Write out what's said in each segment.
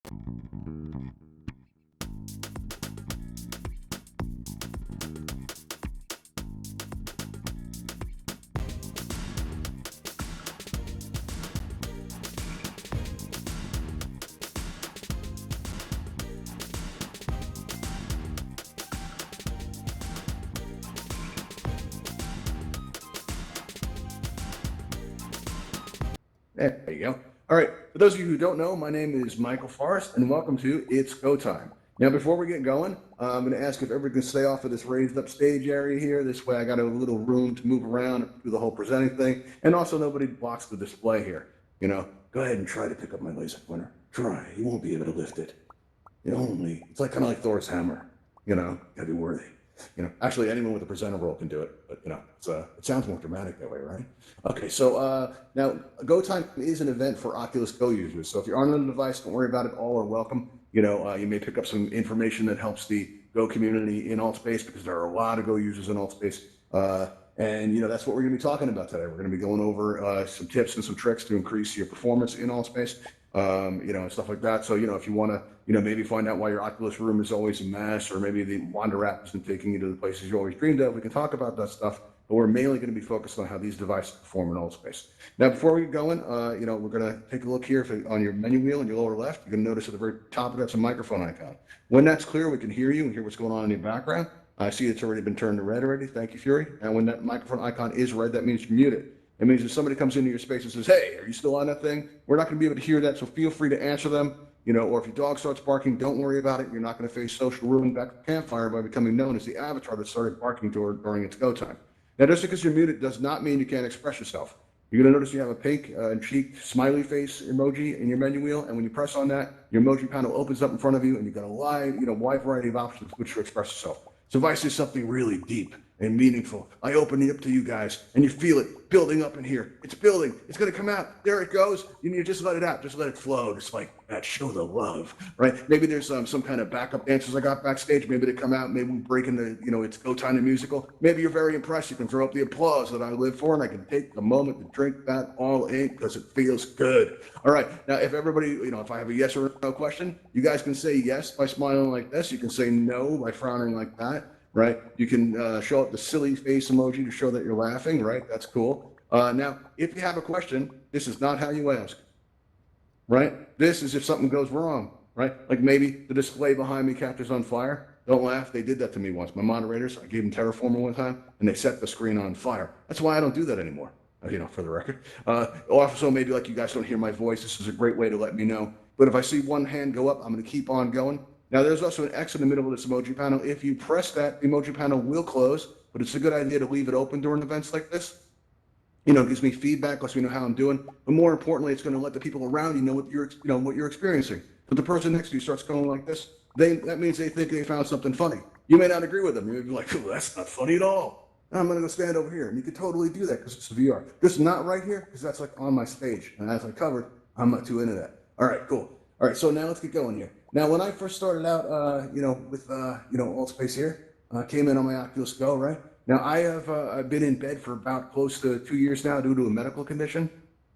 There you go. All right. For those of you who don't know, my name is Michael Forrest, and welcome to It's Go Time. Now, before we get going, I'm going to ask if everybody can stay off of this raised up stage area here. This way I got a little room to move around and do the whole presenting thing. And also nobody blocks the display here. Go ahead and try to pick up my laser pointer. Try. You won't be able to lift it. It's like kind of like Thor's hammer. Gotta be worthy. Actually, anyone with a presenter role can do it, but it sounds more dramatic that way, right? Okay, so now Go Time is an event for Oculus Go users. So if you're on the device, don't worry about it. All are welcome. You may pick up some information that helps the Go community in Altspace, because there are a lot of Go users in Altspace. And that's what we're going to be talking about today. We're going to be going over some tips and some tricks to increase your performance in Altspace. And stuff like that. So, if you want to, maybe find out why your Oculus room is always a mess, or maybe the Wander app isn't taking you to the places you always dreamed of, we can talk about that stuff. But we're mainly going to be focused on how these devices perform in Altspace. Now, before we get going, we're going to take a look here on your menu wheel in your lower left. You're going to notice at the very top of that's a microphone icon. When that's clear, we can hear you and hear what's going on in your background. I see it's already been turned to red already. Thank you, Fury. And when that microphone icon is red, that means you're muted. It means if somebody comes into your space and says, "Hey, are you still on that thing?" We're not going to be able to hear that, so feel free to answer them. Or if your dog starts barking, don't worry about it. You're not going to face social ruin back at the campfire by becoming known as the avatar that started barking during its go time. Now, just because you're muted does not mean you can't express yourself. You're going to notice you have a pink and cheek smiley face emoji in your menu wheel, and when you press on that, your emoji panel opens up in front of you, and you've got a wide variety of options with which to express yourself. So if I say something really deep and meaningful, I open it up to you guys, and you feel it building up in here. It's building. It's going to come out. There it goes. You need to just let it out. Just let it flow. Just like that. Show the love, right? Maybe there's some kind of backup dancers I got backstage. Maybe they come out. Maybe we break into, it's Go Time the musical. Maybe you're very impressed. You can throw up the applause that I live for, and I can take the moment to drink that all in because it feels good. All right. Now, if everybody, if I have a yes or no question, you guys can say yes by smiling like this. You can say no by frowning like that. Right? You can show up the silly face emoji to show that you're laughing, right? That's cool. Now, if you have a question, this is not how you ask, right? This is if something goes wrong, right? Like maybe the display behind me catches on fire. Don't laugh. They did that to me once. My moderators, I gave them Terraformer one time, and they set the screen on fire. That's why I don't do that anymore, for the record. Also, maybe like you guys don't hear my voice. This is a great way to let me know. But if I see one hand go up, I'm going to keep on going. Now, there's also an X in the middle of this emoji panel. If you press that, the emoji panel will close, but it's a good idea to leave it open during events like this. It gives me feedback, lets me know how I'm doing. But more importantly, it's going to let the people around you know what you're experiencing. But the person next to you starts going like this, that means they think they found something funny. You may not agree with them. You may be like, "Oh, that's not funny at all. I'm going to go stand over here." And you can totally do that because it's VR. Just not right here, because that's like on my stage. And as I covered, I'm not too into that. All right, cool. All right, so now let's get going here. Now, when I first started out, with Altspace here, came in on my Oculus Go, right? Now, I've been in bed for about close to 2 years now due to a medical condition,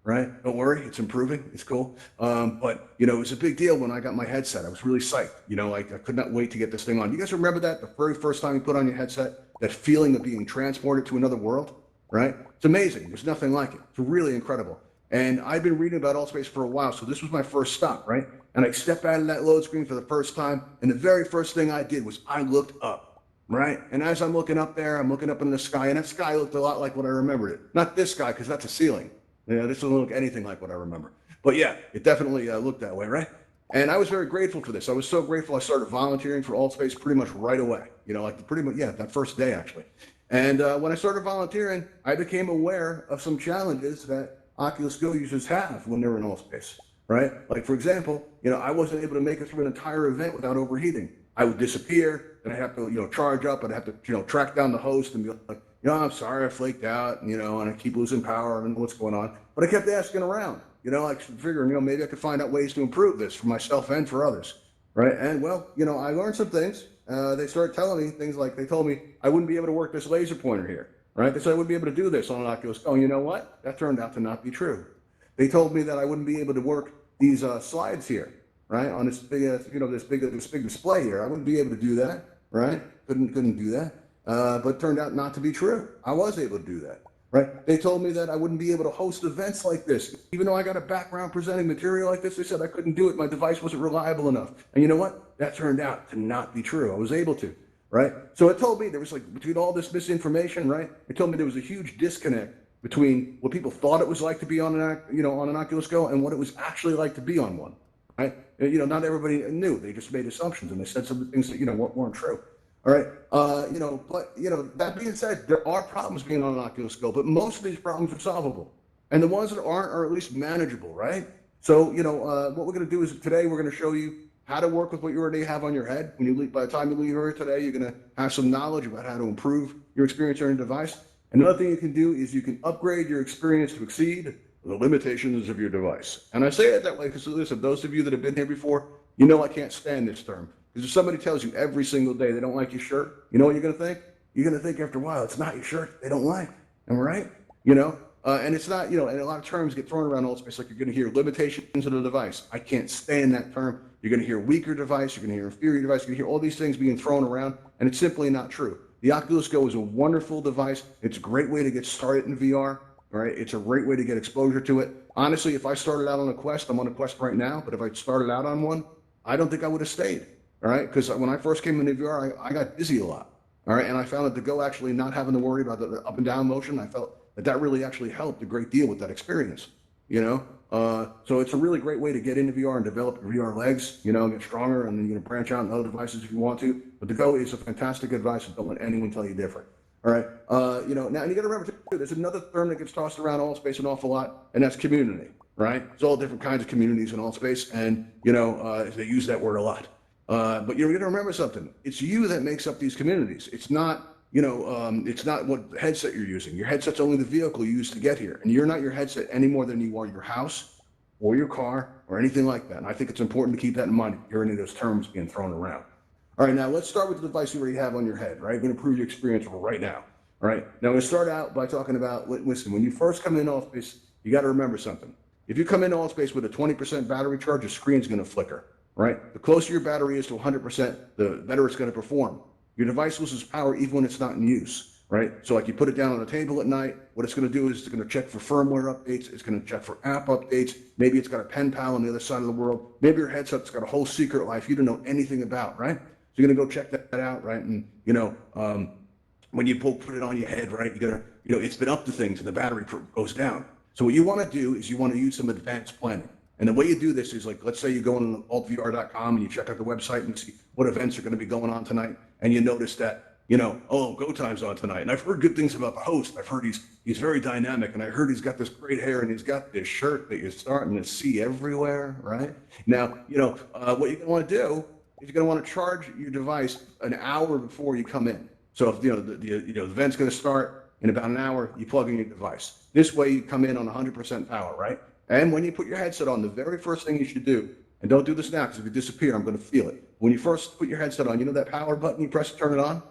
right? Don't worry, it's improving. It's cool. But it was a big deal when I got my headset. I was really psyched. I could not wait to get this thing on. You guys remember that? The very first time you put on your headset, that feeling of being transported to another world, right? It's amazing. There's nothing like it. It's really incredible. And I've been reading about Altspace for a while, so this was my first stop, right? And I stepped out of that load screen for the first time, and the very first thing I did was I looked up, right? And as I'm looking up there, I'm looking up in the sky, and that sky looked a lot like what I remembered it. Not this sky, because that's a ceiling. This doesn't look anything like what I remember. But yeah, it definitely looked that way, right? And I was very grateful for this. I was so grateful I started volunteering for Altspace pretty much right away. That first day, actually. And when I started volunteering, I became aware of some challenges that Oculus Go users have when they're in Altspace, right? Like, for example, I wasn't able to make it through an entire event without overheating. I would disappear, and I'd have to, charge up, and I'd have to, track down the host and be like, "I'm sorry, I flaked out," and I keep losing power, I don't know what's going on. But I kept asking around, like figuring, maybe I could find out ways to improve this for myself and for others, right? And well, I learned some things. They started telling me things like, they told me I wouldn't be able to work this laser pointer here. Right? They said I wouldn't be able to do this on an Oculus Go. And you know what? That turned out to not be true. They told me that I wouldn't be able to work these slides here. right? On this big, this big display here. I wouldn't be able to do that, right? Couldn't do that. But turned out not to be true. I was able to do that, right? They told me that I wouldn't be able to host events like this. Even though I got a background presenting material like this, they said I couldn't do it. My device wasn't reliable enough. And you know what? That turned out to not be true. I was able to, right? So it told me there was like, between all this misinformation, right? It told me there was a huge disconnect between what people thought it was like to be on an Oculus Go and what it was actually like to be on one, right? Not everybody knew. They just made assumptions and they said some things that weren't true. All right. But that being said, there are problems being on an Oculus Go, but most of these problems are solvable, and the ones that aren't are at least manageable, right? So what we're going to do is today we're going to show you how to work with what you already have on your head. When you leave, by the time you leave here today, you're going to have some knowledge about how to improve your experience on your device. Another thing you can do is you can upgrade your experience to exceed the limitations of your device. And I say it that way because, listen, those of you that have been here before, I can't stand this term. Because if somebody tells you every single day they don't like your shirt, you know what you're going to think? You're going to think after a while, it's not your shirt they don't like. Am I right? And it's not, and a lot of terms get thrown around Altspace, like you're going to hear limitations of the device. I can't stand that term. You're going to hear weaker device, you're going to hear inferior device, you're going to hear all these things being thrown around, and it's simply not true. The Oculus Go is a wonderful device. It's a great way to get started in VR, right? It's a great way to get exposure to it. Honestly, if I started out on a Quest, I'm on a Quest right now, but if I started out on one, I don't think I would have stayed, all right? Because when I first came into VR, I got dizzy a lot, all right? And I found that the Go actually not having to worry about the up and down motion, I felt that really actually helped a great deal with that experience, So it's a really great way to get into VR and develop your VR legs, get stronger, and then you're going to branch out in other devices if you want to. But the Go is a fantastic device, and don't let anyone tell you different. All right. Now, and you got to remember, too, there's another term that gets tossed around Altspace an awful lot, and that's community, right? There's all different kinds of communities in Altspace, and, they use that word a lot. But you're going to remember something. It's you that makes up these communities. It's not it's not what headset you're using. Your headset's only the vehicle you use to get here. And you're not your headset any more than you are your house or your car or anything like that. And I think it's important to keep that in mind if you hear any of those terms being thrown around. All right, now let's start with the device you already have on your head, right? We're going to improve your experience right now. All right, now we're going to start out by talking about, listen, when you first come in Altspace, you got to remember something. If you come in Altspace with a 20% battery charge, your screen's going to flicker, right? The closer your battery is to 100%, the better it's going to perform. Your device loses power even when it's not in use, right? So like you put it down on the table at night, what it's going to do is it's going to check for firmware updates. It's going to check for app updates. Maybe it's got a pen pal on the other side of the world. Maybe your headset's got a whole secret life you don't know anything about, right? So you're going to go check that out, right? And, when you put it on your head, right, you're going to, it's been up to things and the battery goes down. So what you want to do is you want to use some advanced planning. And the way you do this is like, let's say you go on altvr.com and you check out the website and see what events are going to be going on tonight. And you notice that, Go Time's on tonight. And I've heard good things about the host. I've heard he's very dynamic. And I heard he's got this great hair and he's got this shirt that you're starting to see everywhere, right? Now, what you're going to want to do is you're going to want to charge your device an hour before you come in. So if, the event's going to start in about an hour, you plug in your device. This way you come in on 100% power, right? And when you put your headset on, the very first thing you should do, and don't do this now because if you disappear, I'm going to feel it. When you first put your headset on, that power button you press to turn it on?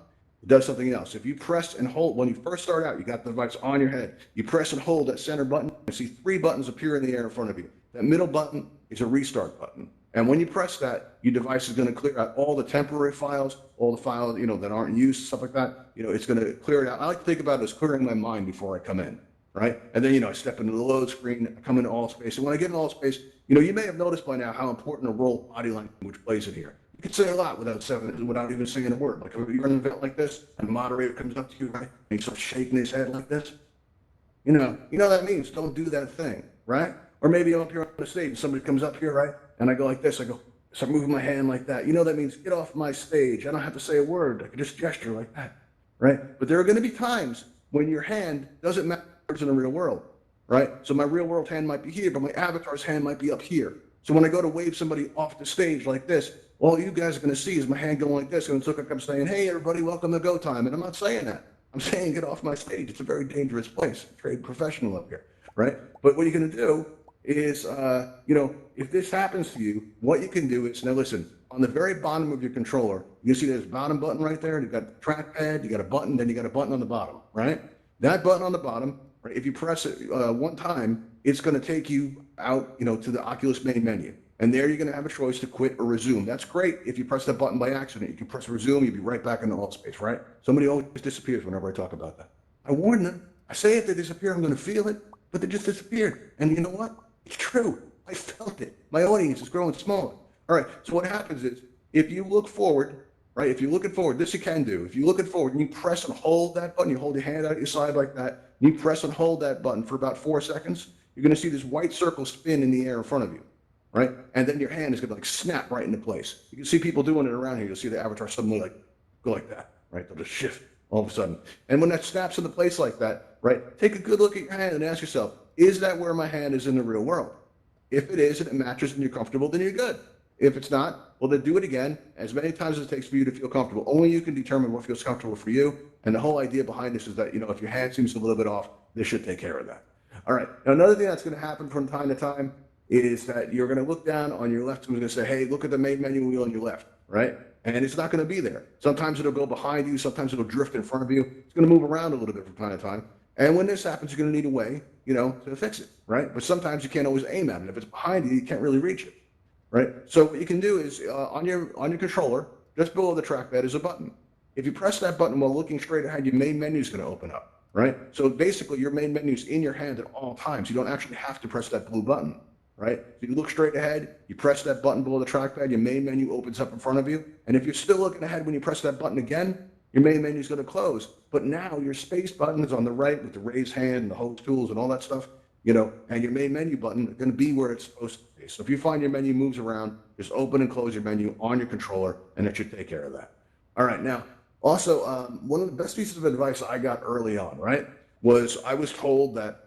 It does something else. If you press and hold, when you first start out, you got the device on your head. You press and hold that center button, you see 3 buttons appear in the air in front of you. That middle button is a restart button. And when you press that, your device is going to clear out all the temporary files, all the files, that aren't used, stuff like that. It's going to clear it out. I like to think about it as clearing my mind before I come in. Right? And then, I step into the load screen, I come into Altspace. And when I get in Altspace, you may have noticed by now how important a role body language plays in here. You can say a lot without even saying a word. Like if you're in an event like this and the moderator comes up to you, right? And he starts shaking his head like this. You know that means don't do that thing, right? Or maybe I'm up here on the stage and somebody comes up here, right? And I go like this, start moving my hand like that. That means get off my stage. I don't have to say a word. I can just gesture like that, right? But there are going to be times when your hand doesn't matter in the real world, right? So my real world hand might be here, but my avatar's hand might be up here. So when I go to wave somebody off the stage like this, all you guys are going to see is my hand going like this, and it's like I'm saying, "Hey, everybody, welcome to Go Time." And I'm not saying that. I'm saying get off my stage. It's a very dangerous place. Trade professional up here, right? But what you're going to do is, if this happens to you, what you can do is, now listen, on the very bottom of your controller, you see there's a bottom button right there. You've got the trackpad, you got a button, then you got a button on the bottom, right? That button on the bottom, right, if you press it one time, it's going to take you out, to the Oculus main menu. And there you're going to have a choice to quit or resume. That's great if you press that button by accident. You can press resume, you'll be right back in the Altspace, right? Somebody always disappears whenever I talk about that. I warn them. I say if they disappear, I'm going to feel it, but they just disappeared. And you know what? It's true. I felt it. My audience is growing smaller. All right. So what happens is if you look forward, right? If you're looking forward, this you can do. If you're looking forward and you press and hold that button, you hold your hand out your side like that, and you press and hold that button for about 4 seconds, you're going to see this white circle spin in the air in front of you, right? And then your hand is going to like snap right into place. You can see people doing it around here. You'll see the avatar suddenly like go like that, right? They'll just shift all of a sudden. And when that snaps into place like that, right? Take a good look at your hand and ask yourself, is that where my hand is in the real world? If it is and it matches and you're comfortable, then you're good. If it's not, well, then do it again as many times as it takes for you to feel comfortable. Only you can determine what feels comfortable for you. And the whole idea behind this is that, if your hand seems a little bit off, this should take care of that. All right. Now, another thing that's going to happen from time to time is that you're going to look down on your left. Someone's going to say, hey, look at the main menu wheel on your left, right? And it's not going to be there. Sometimes it'll go behind you. Sometimes it'll drift in front of you. It's going to move around a little bit from time to time. And when this happens, you're going to need a way, to fix it, right? But sometimes you can't always aim at it. If it's behind you, you can't really reach it, right? So what you can do is on your controller, just below the trackpad is a button. If you press that button while looking straight ahead, your main menu is going to open up, right? So basically, your main menu is in your hand at all times. You don't actually have to press that blue button, right? So you look straight ahead, you press that button below the trackpad, your main menu opens up in front of you. And if you're still looking ahead when you press that button again, your main menu is going to close. But now your space button is on the right with the raised hand and the host tools and all that stuff, and your main menu button is going to be where it's supposed to be. So if you find your menu moves around, just open and close your menu on your controller, and it should take care of that. All right. Now, also, one of the best pieces of advice I got early on, right, was I was told that,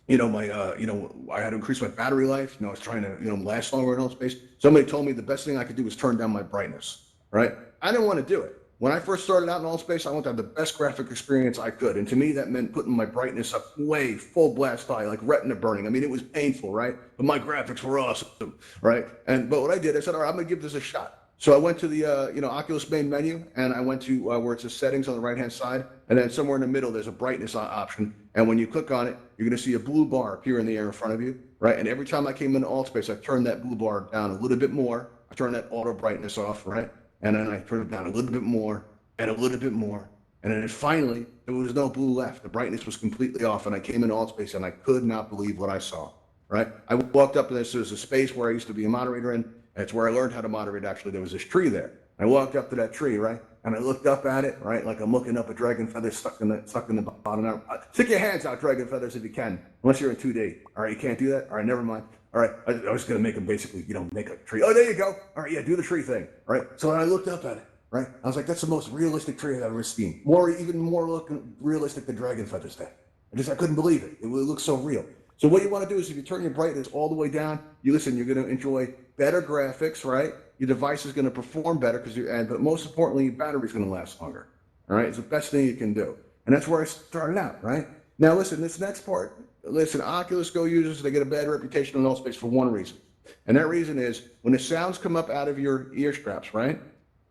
I had to increase my battery life. I was trying to, last longer in Altspace. Somebody told me the best thing I could do was turn down my brightness, right? I didn't want to do it. When I first started out in Altspace, I wanted to have the best graphic experience I could. And to me, that meant putting my brightness up way full blast high, like retina burning. I mean, it was painful, right? But my graphics were awesome, right? But what I did, I said, all right, I'm going to give this a shot. So I went to the, Oculus main menu, and I went to where it says settings on the right-hand side. And then somewhere in the middle, there's a brightness option. And when you click on it, you're going to see a blue bar appear in the air in front of you, right? And every time I came into Altspace, I turned that blue bar down a little bit more. I turned that auto brightness off, right? And then I turned it down a little bit more and a little bit more. And then finally, there was no blue left. The brightness was completely off. And I came in Altspace and I could not believe what I saw, right? I walked up to this. There's a space where I used to be a moderator in. That's where I learned how to moderate. Actually, there was this tree there. I walked up to that tree, right? And I looked up at it, right? Like I'm looking up at dragon feathers stuck in the bottom. Stick your hands out, dragon feathers, if you can, unless you're in 2D. All right, you can't do that? All right, never mind. All right, I was going to make them basically, make a tree. Oh, there you go. All right, yeah, do the tree thing. All right, so when I looked up at it, right, I was like, that's the most realistic tree I've ever seen. Even more looking realistic than dragon feathers did. I couldn't believe it. It looked so real. So what you want to do is if you turn your brightness all the way down, you're going to enjoy better graphics, right? Your device is going to perform better but most importantly, your battery's going to last longer. All right, it's the best thing you can do. And that's where I started out, right? Now listen, this next part, Oculus Go users, they get a bad reputation in Altspace for one reason. And that reason is when the sounds come up out of your ear straps, right?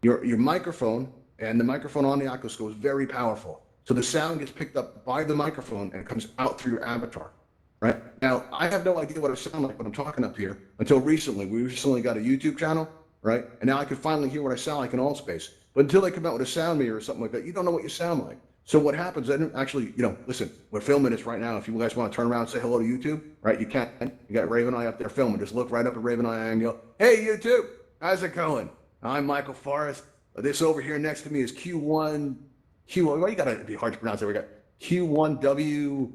Your microphone and the microphone on the Oculus Go is very powerful. So the sound gets picked up by the microphone and comes out through your avatar. Right now, I have no idea what I sound like when I'm talking up here until recently. We recently got a YouTube channel, right? And now I can finally hear what I sound like in Altspace. But until they come out with a sound meter or something like that, you don't know what you sound like. So what happens then, actually, listen, we're filming this right now. If you guys want to turn around and say hello to YouTube, right, you can. You got Raven Eye up there filming. Just look right up at Raven Eye and go, hey, YouTube, how's it going? I'm Michael Forrest. This over here next to me is Q1, well, you got to be hard to pronounce it. We got Q1W.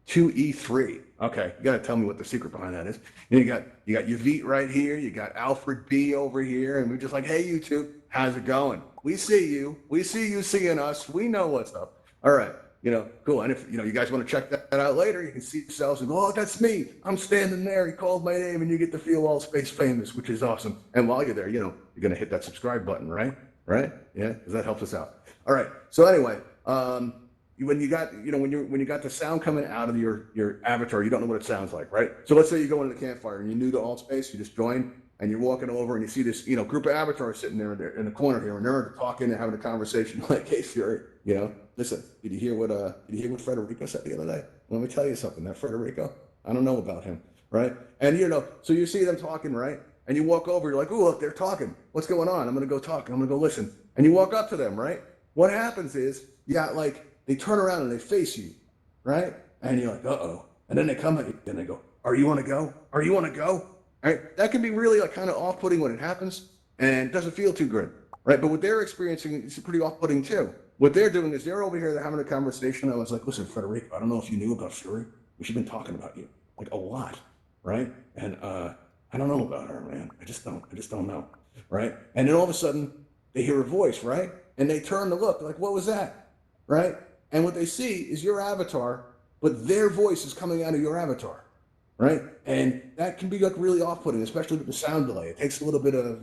2E3. Okay, you got to tell me what the secret behind that is. And you got Yvette right here. You got Alfred B over here, and we're just like, hey, YouTube, how's it going? We see you. We see you seeing us. We know what's up. All right, cool. And if you guys want to check that out later, you can see yourselves and go, oh, that's me. I'm standing there. He called my name, and you get to feel Altspace famous, which is awesome. And while you're there, you're gonna hit that subscribe button, right? Right? Yeah, because that helps us out. All right. So anyway. When you got the sound coming out of your avatar, you don't know what it sounds like, right? So let's say you go into the campfire and you're new to Altspace, you just join and you're walking over and you see this, group of avatars sitting there in the corner here, and they're talking and having a conversation like, hey, Fury, listen, did you hear what Federico said the other day? Let me tell you something. That Federico, I don't know about him. right? And so you see them talking, right? And you walk over, you're like, oh, look, they're talking. What's going on? I'm gonna go talk. I'm gonna go listen. And you walk up to them, right? What happens is, they turn around and they face you, right? And you're like, uh-oh. And then they come at you and they go, are you want to go? Are you want to go? Right? That can be really like kind of off-putting when it happens and doesn't feel too good, right? But what they're experiencing is pretty off-putting too. What they're doing is they're over here, they're having a conversation. I was like, listen, Federico, I don't know if you knew about Shuri. We've been talking about you like a lot, right? And I don't know about her, man. I just don't know, right? And then all of a sudden they hear a voice, right? And they turn to look like, what was that, right? And what they see is your avatar, but their voice is coming out of your avatar, right? And that can be like really off-putting, especially with the sound delay. It takes a little bit of,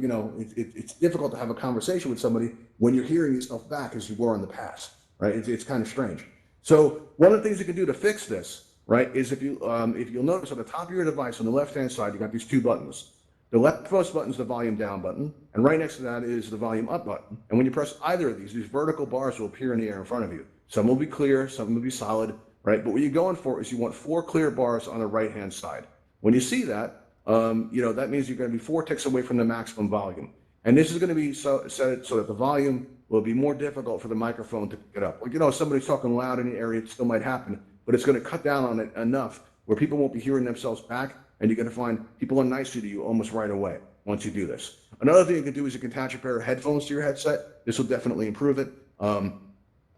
it's difficult to have a conversation with somebody when you're hearing yourself back as you were in the past, right? It's kind of strange. So one of the things you can do to fix this, right, is if you'll notice on the top of your device on the left-hand side, you got these two buttons. The leftmost button is the volume down button, and right next to that is the volume up button. And when you press either of these vertical bars will appear in the air in front of you. Some will be clear, some will be solid, right? But what you're going for is you want 4 clear bars on the right-hand side. When you see that, that means you're going to be 4 ticks away from the maximum volume. And this is going to be set so that the volume will be more difficult for the microphone to pick it up. Like, if somebody's talking loud in the area, it still might happen, but it's going to cut down on it enough where people won't be hearing themselves back, and you're going to find people are nicer to you almost right away once you do this. Another thing you can do is you can attach a pair of headphones to your headset. This will definitely improve it.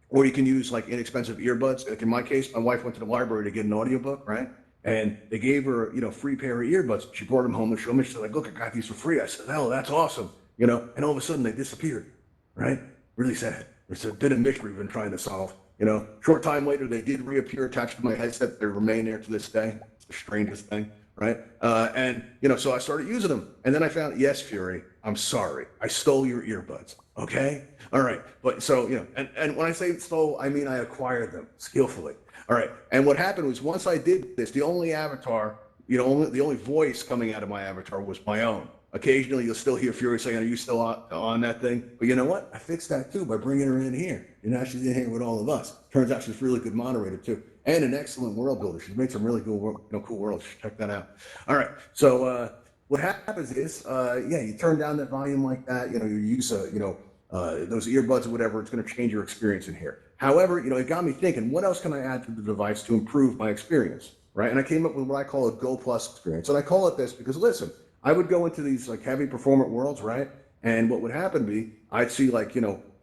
Or you can use like inexpensive earbuds. Like in my case, my wife went to the library to get an audiobook, right? And they gave her, free pair of earbuds. She brought them home to show me. She's like, look, I got these for free. I said, oh, that's awesome. And all of a sudden they disappeared, right? Really sad. It's a bit of mystery we've been trying to solve. Short time later, they did reappear attached to my headset. They remain there to this day. It's the strangest thing, right? So I started using them. And then I found, yes, Fury, I'm sorry. I stole your earbuds, okay? All right. But so, and when I say stole, I mean I acquired them skillfully. All right. And what happened was once I did this, the only avatar, the only voice coming out of my avatar was my own. Occasionally, you'll still hear Fury saying, are you still on that thing? But you know what? I fixed that too by bringing her in here. She's in here with all of us. Turns out she's a really good moderator too. And an excellent world builder. She's made some really cool worlds. Check that out. All right. So what happens is, you turn down that volume like that. You use those earbuds or whatever. It's going to change your experience in here. However, it got me thinking, what else can I add to the device to improve my experience, right? And I came up with what I call a Go Plus experience. And I call it this because, listen, I would go into these like heavy performant worlds, right? And what would happen be I'd see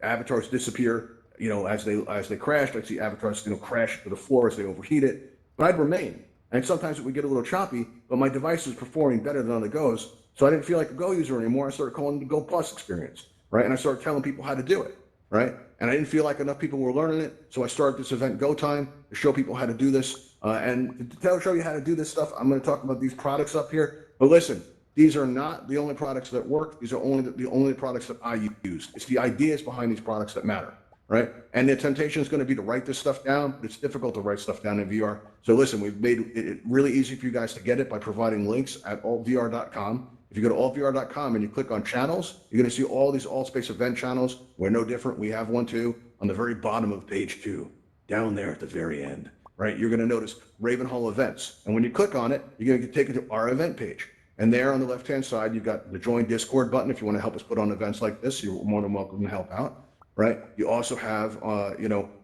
avatars disappear, as they crashed. I'd see avatars, crash to the floor as they overheat it. But I'd remain. And sometimes it would get a little choppy, but my device was performing better than on the Go's. So I didn't feel like a Go user anymore. I started calling it the Go Plus experience, right? And I started telling people how to do it, right? And I didn't feel like enough people were learning it. So I started this event Go Time to show people how to do this. And to show you how to do this stuff, I'm going to talk about these products up here. But listen, these are not the only products that work. These are only the only products that I use. It's the ideas behind these products that matter, right? And the temptation is going to be to write this stuff down, but it's difficult to write stuff down in VR. So listen, we've made it really easy for you guys to get it by providing links at altvr.com. If you go to altvr.com and you click on channels, you're going to see all these Altspace event channels. We're no different. We have one too on the very bottom of page 2, down there at the very end, right? You're going to notice Ravenhall events. And when you click on it, you're going to get taken to our event page. And there on the left-hand side, you've got the Join Discord button. If you want to help us put on events like this, you're more than welcome to help out, right? You also have,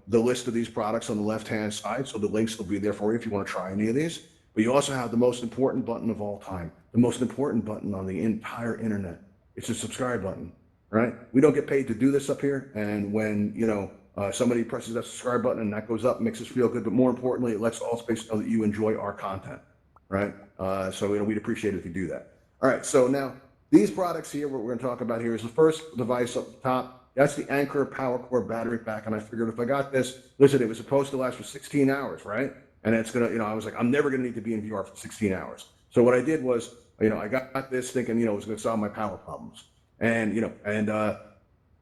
the list of these products on the left-hand side. So the links will be there for you if you want to try any of these. But you also have the most important button of all time, the most important button on the entire internet. It's a subscribe button, right? We don't get paid to do this up here. And when, somebody presses that subscribe button and that goes up, it makes us feel good. But more importantly, it lets Altspace know that you enjoy our content, right? So we'd appreciate it if you do that. All right, so now these products here, what we're gonna talk about here is the first device up the top. That's the Anker Power Core battery pack. And I figured if I got this, listen, it was supposed to last for 16 hours, right? And it's gonna, I was like, I'm never gonna need to be in VR for 16 hours. So what I did was, I got this thinking, it was gonna solve my power problems. And,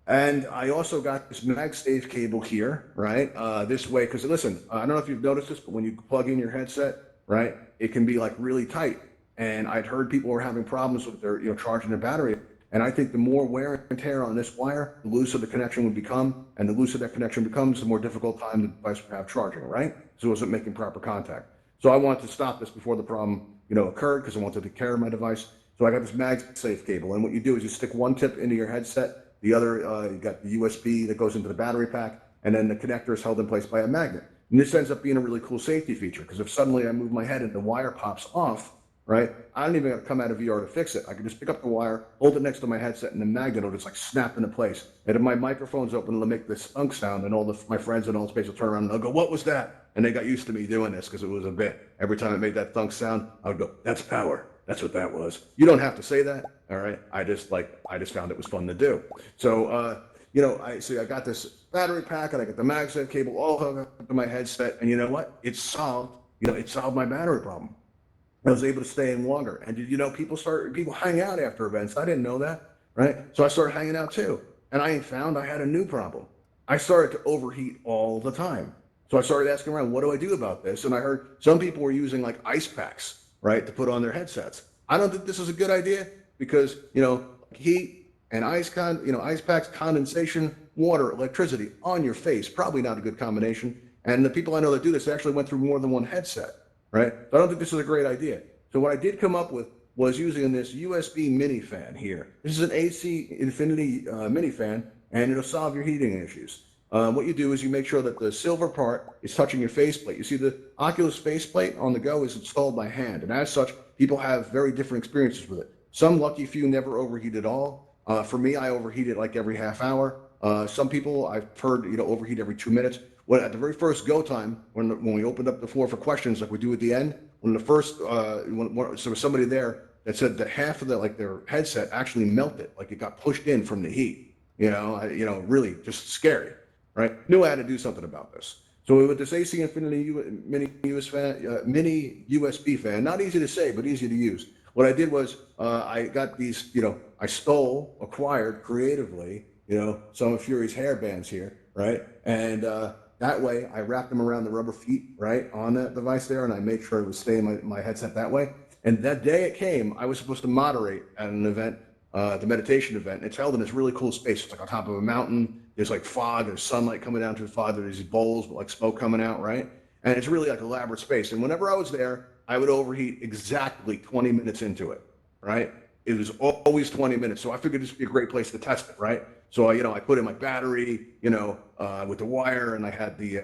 and I also got this MagSafe cable here, right? This way, because listen, I don't know if you've noticed this, but when you plug in your headset, right, it can be like really tight. And I'd heard people were having problems with their, charging their battery. And I think the more wear and tear on this wire, the looser the connection would become. And the looser that connection becomes, the more difficult time the device would have charging, right? So it wasn't making proper contact. So I wanted to stop this before the problem, occurred because I wanted to take care of my device. So I got this MagSafe cable, and what you do is you stick one tip into your headset, the other you got the USB that goes into the battery pack, and then the connector is held in place by a magnet. And this ends up being a really cool safety feature because if suddenly I move my head and the wire pops off, right, I don't even have to come out of VR to fix it. I can just pick up the wire, hold it next to my headset, and the magnet will just like snap into place. And if my microphone's open, it'll make this thunk sound, and my friends in Altspace will turn around and they'll go, "What was that?" And they got used to me doing this because it was a bit. Every time it made that thunk sound, I would go, "That's power. That's what that was." You don't have to say that, all right? I just found it was fun to do. So, I got this battery pack and I got the MagSafe cable all hooked up to my headset, and you know what? It solved my battery problem. I was able to stay in longer. And people hang out after events. I didn't know that, right? So I started hanging out too. And I found I had a new problem. I started to overheat all the time. So I started asking around, what do I do about this? And I heard some people were using like ice packs, right, to put on their headsets. I don't think this is a good idea because, heat and ice packs, condensation, water, electricity on your face, probably not a good combination. And the people I know that do this actually went through more than one headset. Right? So I don't think this is a great idea. So what I did come up with was using this USB mini fan here. This is an AC Infinity mini fan, and it'll solve your heating issues. What you do is you make sure that the silver part is touching your faceplate. You see, the Oculus faceplate on the Go is installed by hand, and as such, people have very different experiences with it. Some lucky few never overheat at all. For me, I overheat it like every half hour. Some people I've heard overheat every 2 minutes. Well, at the very first go time, when we opened up the floor for questions like we do at the end, so there was somebody there that said that half of their headset actually melted, like it got pushed in from the heat. Really just scary, right? Knew I had to do something about this. So with this AC Infinity mini USB fan, not easy to say, but easy to use. What I did was I got these, I acquired creatively, some of Fury's hair bands here, right? And that way, I wrapped them around the rubber feet, right, on that device there, and I made sure it would stay in my headset that way. And that day it came, I was supposed to moderate at an event, the meditation event. It's held in this really cool space. It's like on top of a mountain. There's like fog, there's sunlight coming down through the fog, there's these bowls with like smoke coming out, right? And it's really like elaborate space. And whenever I was there, I would overheat exactly 20 minutes into it, right? It was always 20 minutes. So I figured this would be a great place to test it, right? So I put in my battery, with the wire, and I had the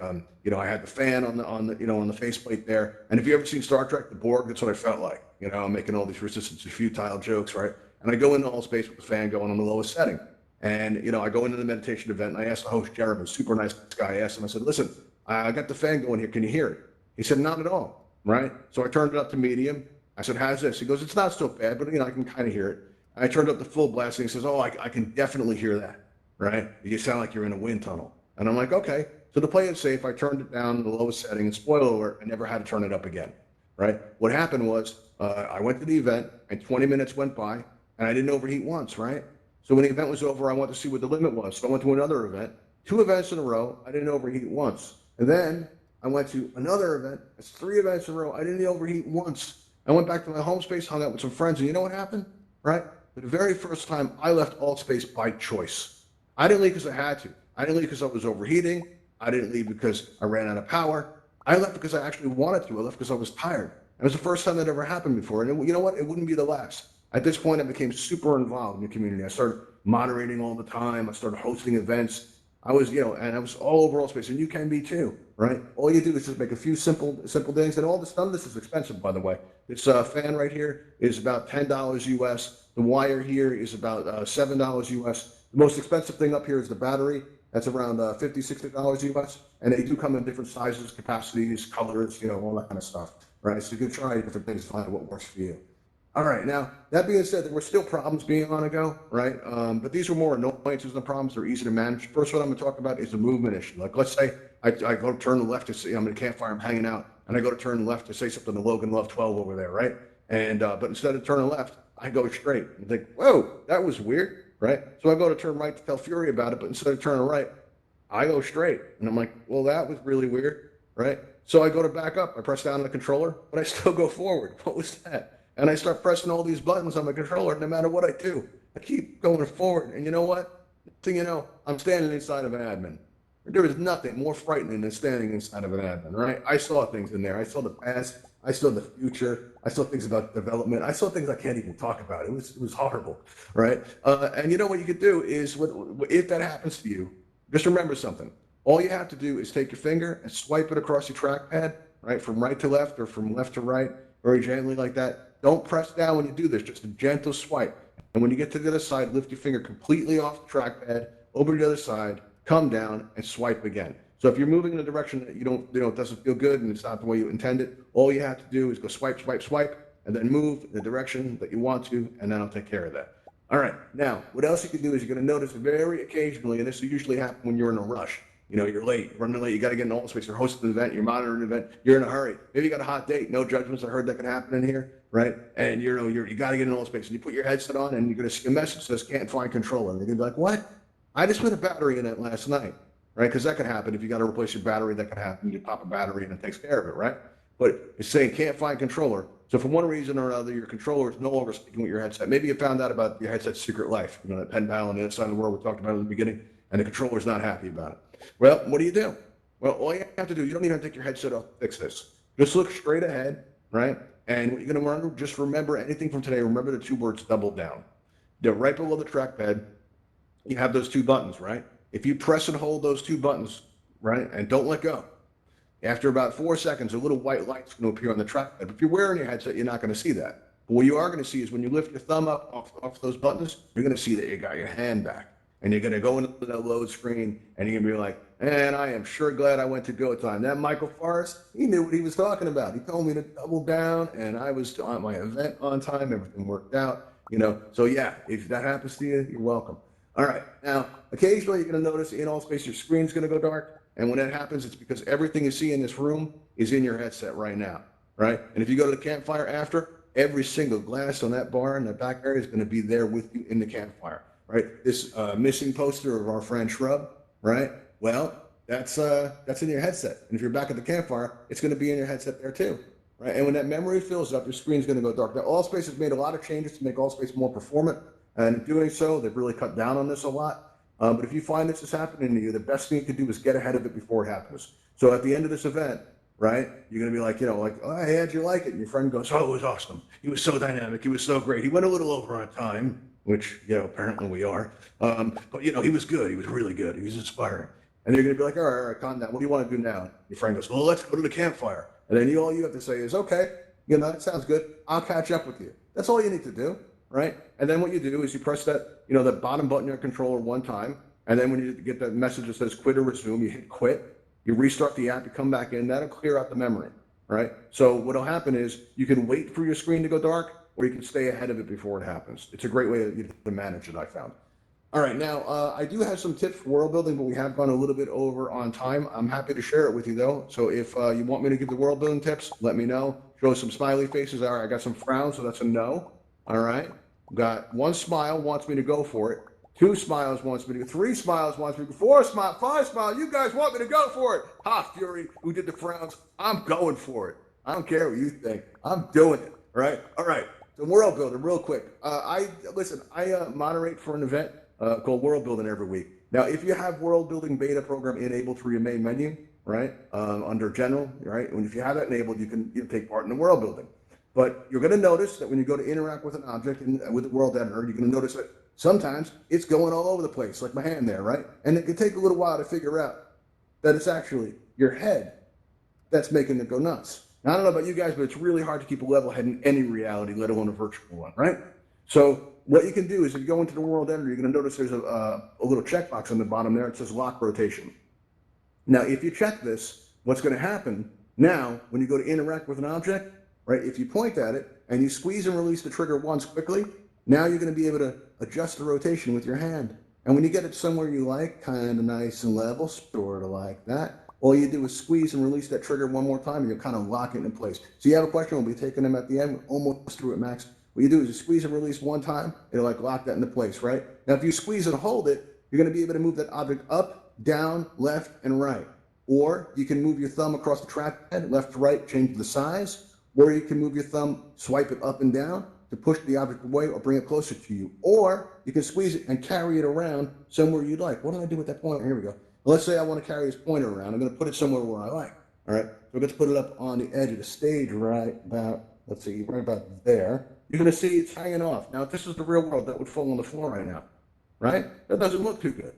fan on the faceplate there. And if you ever seen Star Trek, the Borg, that's what I felt like. I'm making all these resistance to futile jokes, right? And I go into Altspace with the fan going on the lowest setting. And I go into the meditation event, and I asked the host, Jeremy, super nice guy. I asked him, I said, "Listen, I got the fan going here. Can you hear it?" He said, "Not at all." Right? So I turned it up to medium. I said, "How's this?" He goes, "It's not so bad, but I can kind of hear it." I turned up the full blast, and he says, "Oh, I can definitely hear that, right? You sound like you're in a wind tunnel." And I'm like, "Okay." So to play it safe, I turned it down to the lowest setting, and spoiler alert, I never had to turn it up again, right? What happened was I went to the event, and 20 minutes went by, and I didn't overheat once, right? So when the event was over, I wanted to see what the limit was. So I went to another event, 2 events in a row, I didn't overheat once. And then I went to another event, it's 3 events in a row, I didn't overheat once. I went back to my home space, hung out with some friends, and you know what happened, right? For the very first time, I left Altspace by choice. I didn't leave because I had to. I didn't leave because I was overheating. I didn't leave because I ran out of power. I left because I actually wanted to. I left because I was tired. It was the first time that ever happened before. And you know what? It wouldn't be the last. At this point, I became super involved in the community. I started moderating all the time. I started hosting events. I was, and I was all over Altspace, and you can be too, right? All you do is just make a few simple things, and none of this is expensive, by the way. This fan right here is about $10 US. The wire here is about $7 US. The most expensive thing up here is the battery. That's around $50, $60 US, and they do come in different sizes, capacities, colors, all that kind of stuff, right? So you can try different things to find what works for you. All right, now, that being said, there were still problems being on a Go, right? But these were more annoyances than problems. They're easy to manage. First one I'm going to talk about is the movement issue. Like, let's say I go to turn left to see, I'm in a campfire, I'm hanging out, and I go to turn left to say something to Logan Love 12 over there, right? And but instead of turning left, I go straight. You think, whoa, that was weird, right? So I go to turn right to tell Fury about it, but instead of turning right, I go straight. And I'm like, well, that was really weird, right? So I go to back up. I press down on the controller, but I still go forward. What was that? And I start pressing all these buttons on the controller. No matter what I do, I keep going forward. And you know what? Next thing you know, I'm standing inside of an admin. There is nothing more frightening than standing inside of an admin, right? I saw things in there. I saw the past. I saw the future. I saw things about development. I saw things I can't even talk about. It was horrible, right? And you know what you could do is, if that happens to you, just remember something. All you have to do is take your finger and swipe it across your trackpad, right, from right to left or from left to right, very gently like that. Don't press down when you do this, just a gentle swipe. And when you get to the other side, lift your finger completely off the trackpad, over to the other side, come down and swipe again. So if you're moving in a direction that it doesn't feel good and it's not the way you intended, all you have to do is go swipe, swipe, swipe, and then move in the direction that you want to, and then I'll take care of that. All right, now, what else you can do is you're gonna notice very occasionally, and this will usually happen when you're in a rush. You're late, you're running late, you gotta get in Altspace, you're hosting an event, you're monitoring an event, you're in a hurry. Maybe you got a hot date, no judgments, I heard that can happen in here, right? And you gotta get in Altspace, and you put your headset on, and you're gonna see a message that says can't find controller. And you're gonna be like, what? I just put a battery in it last night, right? Because that could happen. If you got to replace your battery, that could happen. You pop a battery and it takes care of it, right? But it's saying can't find controller. So for one reason or another, your controller is no longer speaking with your headset. Maybe you found out about your headset's secret life, that pen pal on the other side of the world we talked about in the beginning, and the controller's not happy about it. Well, what do? Well, all you have to do, you don't even have to take your headset off to fix this. Just look straight ahead, right? And what you're going to remember, just remember anything from today, remember the two words double down. They're right below the trackpad. You have those two buttons, right? If you press and hold those two buttons, right, and don't let go, after about 4 seconds, a little white light's going to appear on the trackpad. But if you're wearing your headset, you're not going to see that. But what you are going to see is when you lift your thumb up off those buttons, you're going to see that you got your hand back. And you're going to go into that load screen, and you're going to be like, man, I am sure glad I went to go time. That Michael Forrest, he knew what he was talking about. He told me to double down, and I was on my event on time. Everything worked out, So, yeah, if that happens to you, you're welcome. All right, now, occasionally you're going to notice in Altspace your screen's going to go dark. And when that happens, it's because everything you see in this room is in your headset right now, right? And if you go to the campfire after, every single glass on that bar in the back area is going to be there with you in the campfire, right? This missing poster of our friend Shrub, right? Well, that's in your headset. And if you're back at the campfire, it's going to be in your headset there too, right? And when that memory fills up, your screen's going to go dark. Now, Altspace has made a lot of changes to make Altspace more performant. And in doing so, they've really cut down on this a lot. But if you find this is happening to you, the best thing you can do is get ahead of it before it happens. So at the end of this event, right, you're going to be like, oh, hey, how'd you like it? And your friend goes, oh, it was awesome. He was so dynamic. He was so great. He went a little over on time, which, apparently we are. But, he was good. He was really good. He was inspiring. And you're going to be like, all right, calm down. What do you want to do now? Your friend goes, well, let's go to the campfire. And then all you have to say is, okay, that sounds good. I'll catch up with you. That's all you need to do. Right? And then what you do is you press that, the bottom button on your controller one time. And then when you get that message that says quit or resume, you hit quit, you restart the app, you come back in, that'll clear out the memory, right? So what'll happen is you can wait for your screen to go dark, or you can stay ahead of it before it happens. It's a great way to manage it, I found. All right, now I do have some tips for world building, but we have gone a little bit over on time. I'm happy to share it with you though. So if you want me to give the world building tips, let me know. Show some smiley faces. All right, I got some frowns, so that's a no. All right. Got one smile, wants me to go for it. 2 smiles, wants me to go. 3 smiles, wants me to go. 4 smiles, 5 smiles. You guys want me to go for it. Ha, Fury, who did the frowns. I'm going for it. I don't care what you think. I'm doing it. Right? All right. The world builder, real quick. I moderate for an event called World Building every week. Now, if you have World Building Beta program enabled through your main menu, right, under General, right, and if you have that enabled, you can take part in the world building. But you're going to notice that when you go to interact with an object with the world editor, you're going to notice that sometimes it's going all over the place, like my hand there, right? And it can take a little while to figure out that it's actually your head that's making it go nuts. Now, I don't know about you guys, but it's really hard to keep a level head in any reality, let alone a virtual one, right? So what you can do is if you go into the world editor, you're going to notice there's a little checkbox on the bottom there. It says lock rotation. Now, if you check this, what's going to happen now when you go to interact with an object, right? If you point at it and you squeeze and release the trigger once quickly, now you're going to be able to adjust the rotation with your hand. And when you get it somewhere you like, kind of nice and level, sort of like that, all you do is squeeze and release that trigger one more time and you'll kind of lock it in place. So you have a question, we'll be taking them at the end, we're almost through it, Max. What you do is you squeeze and release one time, it'll lock that into place, right? Now, if you squeeze and hold it, you're going to be able to move that object up, down, left, and right. Or you can move your thumb across the trackpad, left to right, change the size. Or you can move your thumb, swipe it up and down to push the object away or bring it closer to you. Or you can squeeze it and carry it around somewhere you'd like. What did I do with that pointer? Here we go. Let's say I want to carry this pointer around. I'm going to put it somewhere where I like. All right. So we're going to put it up on the edge of the stage, right about, let's see, right about there. You're going to see it's hanging off. Now, if this is the real world, that would fall on the floor right now, right? That doesn't look too good.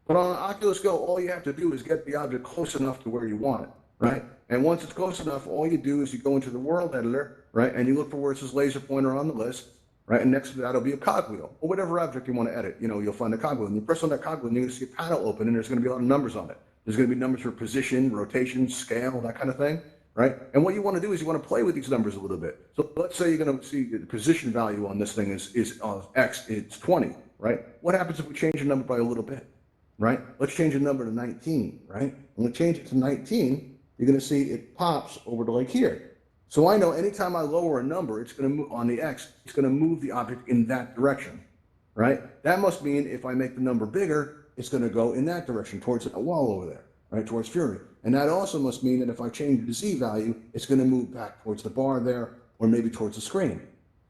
But on an Oculus Go, all you have to do is get the object close enough to where you want it, right? And once it's close enough, all you do is you go into the world editor, right? And you look for where it says laser pointer on the list, right? And next to that will be a cogwheel or whatever object you want to edit. You'll find a cogwheel. And you press on that cogwheel and you're going to see a panel open and there's going to be a lot of numbers on it. There's going to be numbers for position, rotation, scale, that kind of thing, right? And what you want to do is you want to play with these numbers a little bit. So let's say you're going to see the position value on this thing is X, it's 20, right? What happens if we change the number by a little bit? Right? Let's change the number to 19, right? When we change it to 19, you're going to see it pops over to like here. So I know anytime I lower a number, it's going to move on the X, it's going to move the object in that direction, right? That must mean if I make the number bigger, it's going to go in that direction towards a wall over there, right? Towards Fury. And that also must mean that if I change the Z value, it's going to move back towards the bar there or maybe towards the screen.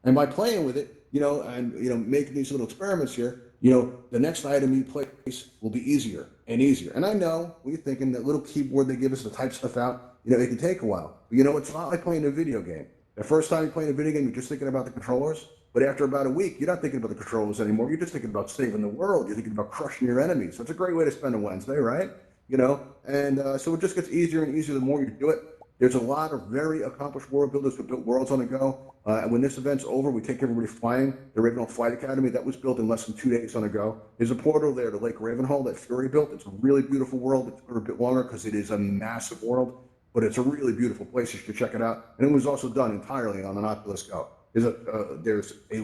And by playing with it, making these little experiments here, the next item you place will be easier and easier. And I know we're thinking that little keyboard they give us to type stuff out, it can take a while. But it's not like playing a video game. The first time you're playing a video game, you're just thinking about the controllers. But after about a week, you're not thinking about the controllers anymore. You're just thinking about saving the world. You're thinking about crushing your enemies. So it's a great way to spend a Wednesday, right? So it just gets easier and easier the more you do it. There's a lot of very accomplished world builders who built worlds on the go. And when this event's over, we take everybody flying. The Ravenhall Flight Academy, that was built in less than 2 days on the go. There's a portal there to Lake Ravenhall that Fury built. It's a really beautiful world. It's a bit longer because it is a massive world, but it's a really beautiful place. You should check it out. And it was also done entirely on an Oculus Go. There's a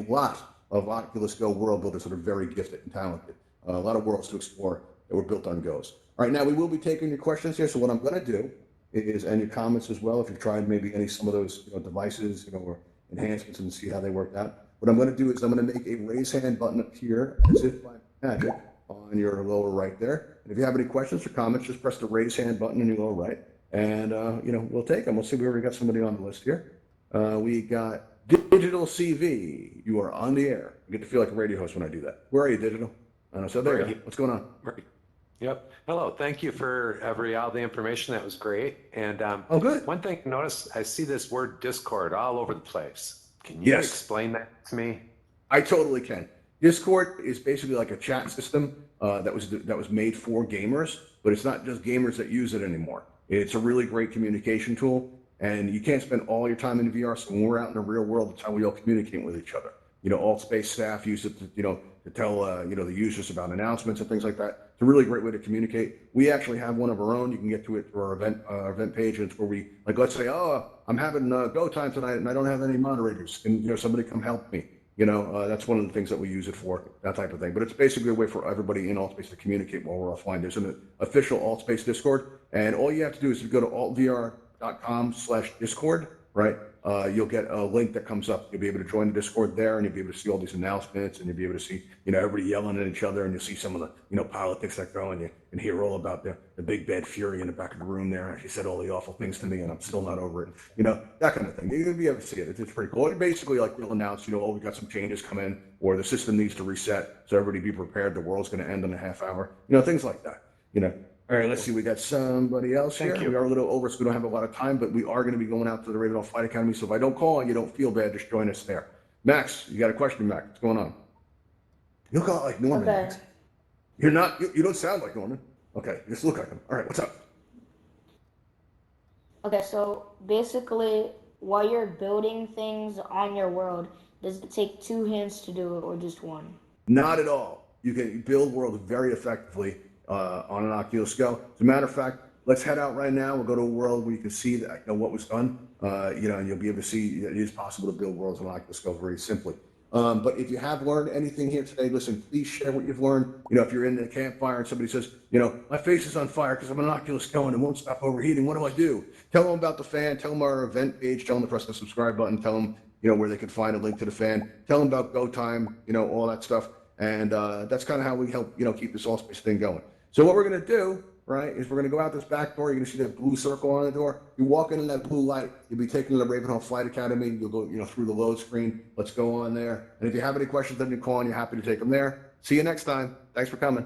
lot of Oculus Go world builders that are very gifted and talented. A lot of worlds to explore that were built on Go's. All right, now we will be taking your questions here. So what I'm going to do is, and your comments as well, if you've tried maybe some of those devices, or enhancements and see how they worked out. What I'm going to do is I'm going to make a raise hand button up here, as if by magic, on your lower right there. And if you have any questions or comments, just press the raise hand button in your lower right, and we'll take them. We'll see. We already got somebody on the list here. We got Digital CV. You are on the air. I get to feel like a radio host when I do that. Where are you, Digital? So there you go. What's going on? Right. Yep. Hello. Thank you for all the information. That was great. And oh, good. One thing I noticed, I see this word Discord all over the place. Can you explain that to me? I totally can. Discord is basically like a chat system that was made for gamers, but it's not just gamers that use it anymore. It's a really great communication tool, and you can't spend all your time in VR. So when we're out in the real world, that's how we all communicate with each other. Altspace staff use it to tell the users about announcements and things like that. It's a really great way to communicate. We actually have one of our own. You can get to it through our event page, and it's where we, like, let's say, oh, I'm having go time tonight and I don't have any moderators. Can somebody come help me? That's one of the things that we use it for, that type of thing. But it's basically a way for everybody in Altspace to communicate while we're offline. There's an official Altspace Discord, and all you have to do is to go to altvr.com/discord, right? You'll get a link that comes up. You'll be able to join the Discord there, and you'll be able to see all these announcements, and you'll be able to see, everybody yelling at each other, and you'll see some of the, politics that go, and you can hear all about the big bad Fury in the back of the room there. She said all the awful things to me, and I'm still not over it. That kind of thing. You'll be able to see it. It's pretty cool. It basically, like, we'll announce, oh, we got some changes come in, or the system needs to reset, so everybody be prepared. The world's going to end in a half hour. Things like that. All right, let's see. We got somebody else here. We are a little over, so we don't have a lot of time, but we are going to be going out to the Ravenhall Flight Academy. So if I don't call and you don't feel bad, just join us there. Max, you got a question, Max? What's going on? You look a lot like Norman. Okay. Max. You're not. You don't sound like Norman. Okay, you just look like him. All right, what's up? Okay, so basically, while you're building things on your world, does it take 2 hands to do it or just 1? Not at all. You can build worlds very effectively on an Oculus Go. As a matter of fact, let's head out right now. We'll go to a world where you can see that, what was done, and you'll be able to see that it is possible to build worlds on Oculus Go very simply. But if you have learned anything here today, listen, please share what you've learned. If you're in the campfire and somebody says, my face is on fire because I'm an Oculus Go and it won't stop overheating, what do I do? Tell them about the fan, tell them our event page, tell them to press the subscribe button, tell them, where they can find a link to the fan, tell them about Go Time, all that stuff. And that's kind of how we help, keep this Altspace thing going. So what we're going to do, right, is we're going to go out this back door. You're going to see that blue circle on the door. You walk into that blue light. You'll be taken to the Ravenhall Flight Academy. You'll go, through the load screen. Let's go on there. And if you have any questions, then you call and you're happy to take them there. See you next time. Thanks for coming.